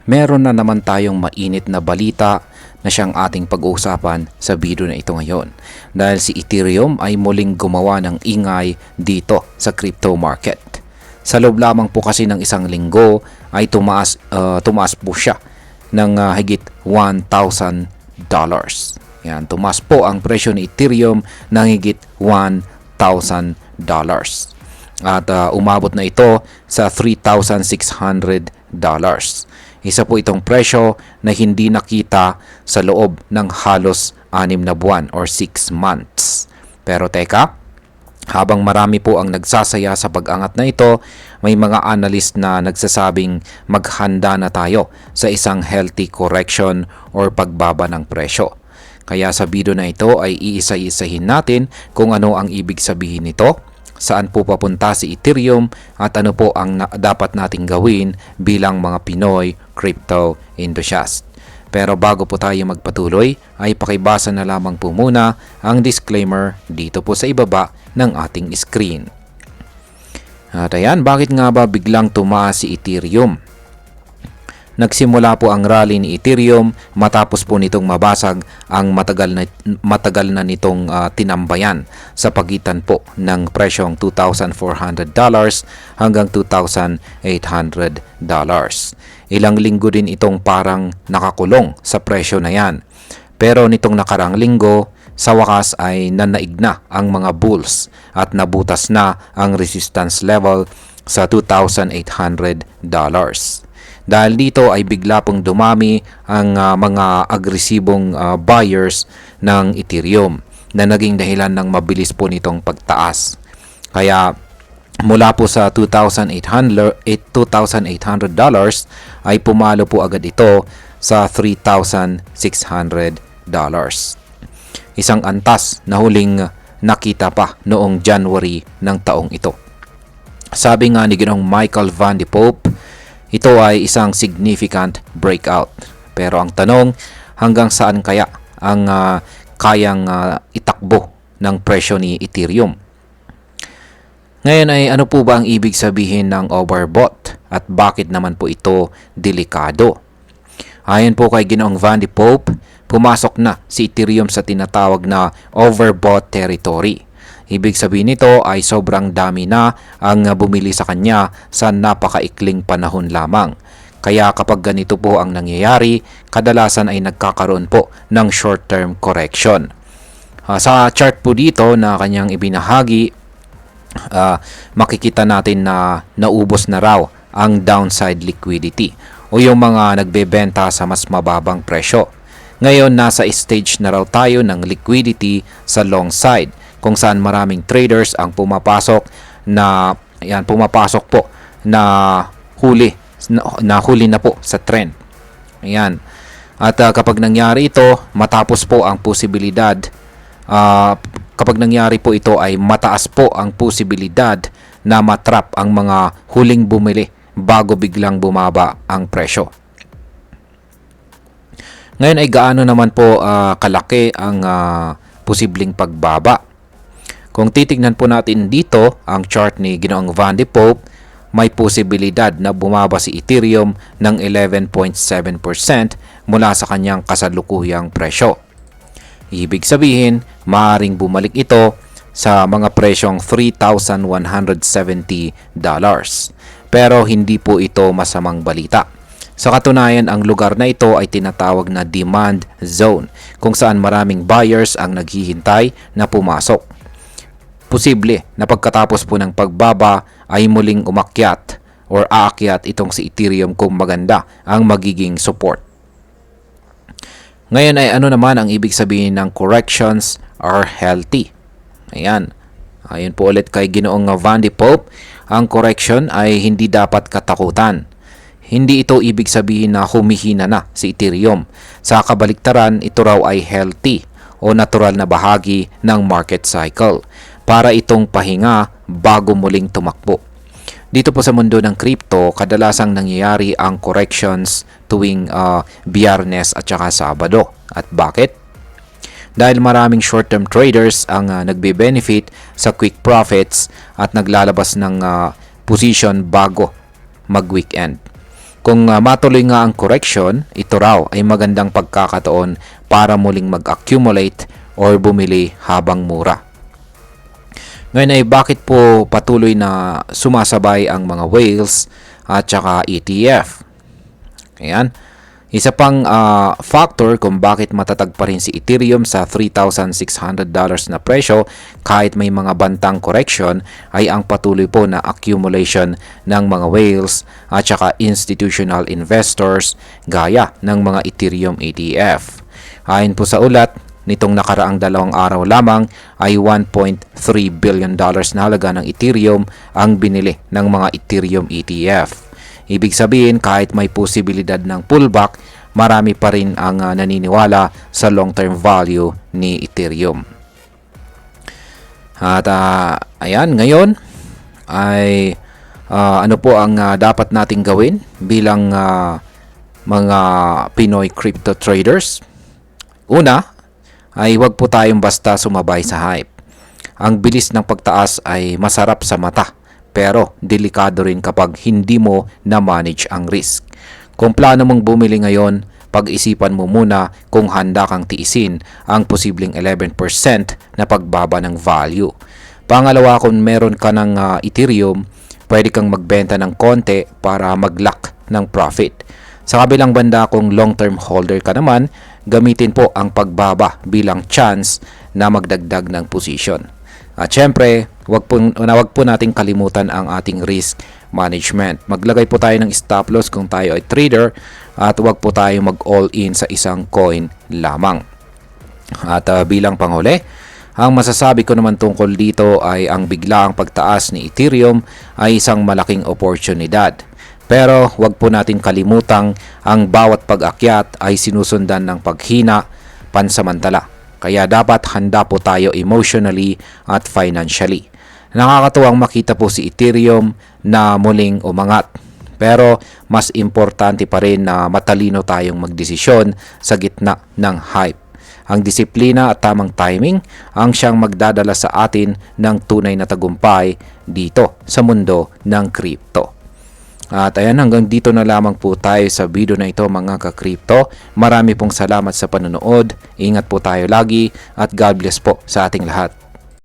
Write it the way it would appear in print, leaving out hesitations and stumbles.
meron na naman tayong mainit na balita na siyang ating pag-uusapan sa video na ito ngayon. Dahil si Ethereum ay muling gumawa ng ingay dito sa crypto market. Sa loob lamang po kasi ng isang linggo ay tumaas po siya ng higit $1,000. Yan, tumaas po ang presyo ni Ethereum ng higit $1,000. At umabot na ito sa $3,600. Isa po itong presyo na hindi nakita sa loob ng halos 6 na buwan or 6 months. Pero teka, habang marami po ang nagsasaya sa pag-angat na ito, may mga analyst na nagsasabing maghanda na tayo sa isang healthy correction or pagbaba ng presyo. Kaya sa video na ito ay iisa-isahin natin kung ano ang ibig sabihin nito, saan po papunta si Ethereum at ano po ang dapat nating gawin bilang mga Pinoy crypto enthusiast. Pero bago po tayo magpatuloy ay pakibasa na lamang po muna ang disclaimer dito po sa ibaba ng ating screen. At ayan, bakit nga ba biglang tumaas si Ethereum? Nagsimula po ang rally ni Ethereum matapos po nitong mabasag ang matagal na nitong tinambayan sa pagitan po ng presyong $2,400 hanggang $2,800. Ilang linggo din itong parang nakakulong sa presyo na yan. Pero nitong nakarang linggo, sa wakas ay nanaig na ang mga bulls at nabutas na ang resistance level sa $2,800. Dahil dito ay bigla pong dumami ang mga agresibong buyers ng Ethereum na naging dahilan ng mabilis po nitong pagtaas. Kaya mula po sa $2,800 ay pumalo po agad ito sa $3,600. Isang antas na huling nakita pa noong January ng taong ito. Sabi nga ni Ginoong Michael Van de Poppe, ito ay isang significant breakout. Pero ang tanong, hanggang saan kaya ang kayang itakbo ng presyo ni Ethereum? Ngayon ay ano po ba ang ibig sabihin ng overbought at bakit naman po ito delikado? Ayon po kay Ginoong Van de Poppe, pumasok na si Ethereum sa tinatawag na overbought territory. Ibig sabihin nito ay sobrang dami na ang bumili sa kanya sa napakaikling panahon lamang. Kaya kapag ganito po ang nangyayari, kadalasan ay nagkakaroon po ng short-term correction. Sa chart po dito na kanyang ibinahagi, makikita natin na naubos na raw ang downside liquidity o yung mga nagbebenta sa mas mababang presyo. Ngayon, nasa stage na raw tayo ng liquidity sa long side, kung saan maraming traders ang pumapasok po na huli na po sa trend. Ayan. At kapag nangyari ito, matapos po ang posibilidad, kapag nangyari po ito ay mataas po ang posibilidad na matrap ang mga huling bumili bago biglang bumaba ang presyo. Ngayon ay gaano naman po kalaki ang posibleng pagbaba? Kung titignan po natin dito ang chart ni Ginoong Van de Poppe, may posibilidad na bumaba si Ethereum ng 11.7% mula sa kanyang kasalukuyang presyo. Ibig sabihin, maaaring bumalik ito sa mga presyong $3,170. Pero hindi po ito masamang balita. Sa katunayan, ang lugar na ito ay tinatawag na demand zone, kung saan maraming buyers ang naghihintay na pumasok. Posible na pagkatapos po ng pagbaba ay muling umakyat or aakyat itong si Ethereum kung maganda ang magiging support. Ngayon ay ano naman ang ibig sabihin ng corrections are healthy? Ayan. Ayon po ulit kay Ginoong Van de Poppe, ang correction ay hindi dapat katakutan. Hindi ito ibig sabihin na humihina na si Ethereum. Sa kabaliktaran, ito raw ay healthy o natural na bahagi ng market cycle para itong pahinga bago muling tumakbo. Dito po sa mundo ng crypto, kadalasang nangyayari ang corrections tuwing Biyernes at saka Sabado. At bakit? Dahil maraming short-term traders ang nagbe-benefit sa quick profits at naglalabas ng position bago mag-weekend. Kung matuloy nga ang correction, ito raw ay magandang pagkakataon para muling mag-accumulate or bumili habang mura. Ngayon ay bakit po patuloy na sumasabay ang mga whales at saka ETF? Ayan. Isa pang factor kung bakit matatag pa rin si Ethereum sa $3,600 na presyo kahit may mga bantang correction ay ang patuloy po na accumulation ng mga whales at saka institutional investors gaya ng mga Ethereum ETF. Ayon po sa ulat, nitong nakaraang 2 araw lamang ay $1.3 billion na halaga ng Ethereum ang binili ng mga Ethereum ETF. Ibig sabihin, kahit may posibilidad ng pullback, marami pa rin ang naniniwala sa long-term value ni Ethereum. At ayan, ngayon ay ano po ang dapat nating gawin bilang mga Pinoy crypto traders? Una, ay huwag po tayong basta sumabay sa hype. Ang bilis ng pagtaas ay masarap sa mata, pero delikado rin kapag hindi mo na-manage ang risk. Kung plano mong bumili ngayon, pag-isipan mo muna kung handa kang tiisin ang posibleng 11% na pagbaba ng value. Pangalawa, kung meron ka ng Ethereum, pwede kang magbenta ng konti para mag-lock ng profit. Sa kabilang banda, kung long-term holder ka naman, gamitin po ang pagbaba bilang chance na magdagdag ng position. At syempre, wag po nating kalimutan ang ating risk management. Maglagay po tayo ng stop loss kung tayo ay trader at wag po tayo mag-all in sa isang coin lamang. At bilang panghuli, ang masasabi ko naman tungkol dito ay ang biglaang pagtaas ni Ethereum ay isang malaking oportunidad. Pero wag po natin kalimutang ang bawat pag-akyat ay sinusundan ng paghina pansamantala. Kaya dapat handa po tayo emotionally at financially. Nakakatuwang makita po si Ethereum na muling umangat. Pero mas importante pa rin na matalino tayong magdesisyon sa gitna ng hype. Ang disiplina at tamang timing ang siyang magdadala sa atin ng tunay na tagumpay dito sa mundo ng crypto. At ayan, hanggang dito na lamang po tayo sa video na ito mga ka-crypto. Marami pong salamat sa panonood. Ingat po tayo lagi at God bless po sa ating lahat.